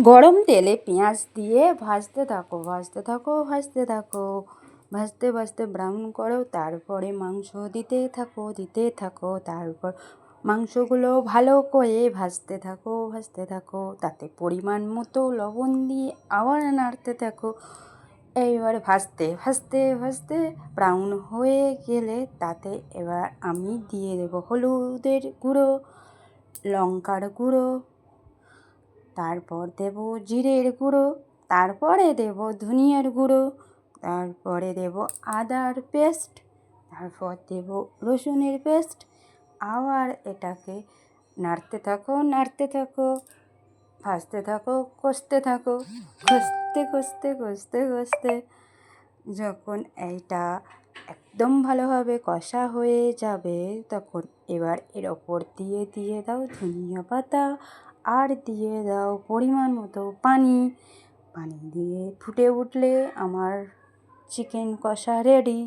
গরম তেলে পেঁয়াজ দিয়ে ভাজতে থাকো ভাজতে থাকো ভাজতে থাকো ভাজতে ভাজতে ব্রাউন করো, তারপরে মাংস দিতে থাকো তারপর মাংসগুলো ভালো করে ভাজতে থাকো, তাতে পরিমাণ মতো লবণ দিয়ে আবার নাড়তে থাকো। এইবার ভাজতে ভাজতে ভাজতে ব্রাউন হয়ে গেলে তাতে এবার আমি দিয়ে দেবো হলুদের গুঁড়ো, লঙ্কার গুঁড়ো, তারপর দেব জিরের গুঁড়ো, তারপরে দেব ধনিয়ার গুঁড়ো, তারপরে দেব আদার পেস্ট, তারপর দেব রসুনের পেস্ট। আবার এটাকে নাড়তে থাকো ভাজতে থাকো কষতে থাকো, কষতে যখন এইটা একদম ভালোভাবে কষা হয়ে যাবে তখন এবার এর ওপর দিয়ে দাও ধনিয়া পাতা, আর দিয়ে দাও পরিমাণ মতো পানি দিয়ে ফুটে উঠলে আমার চিকেন কষা রেডি।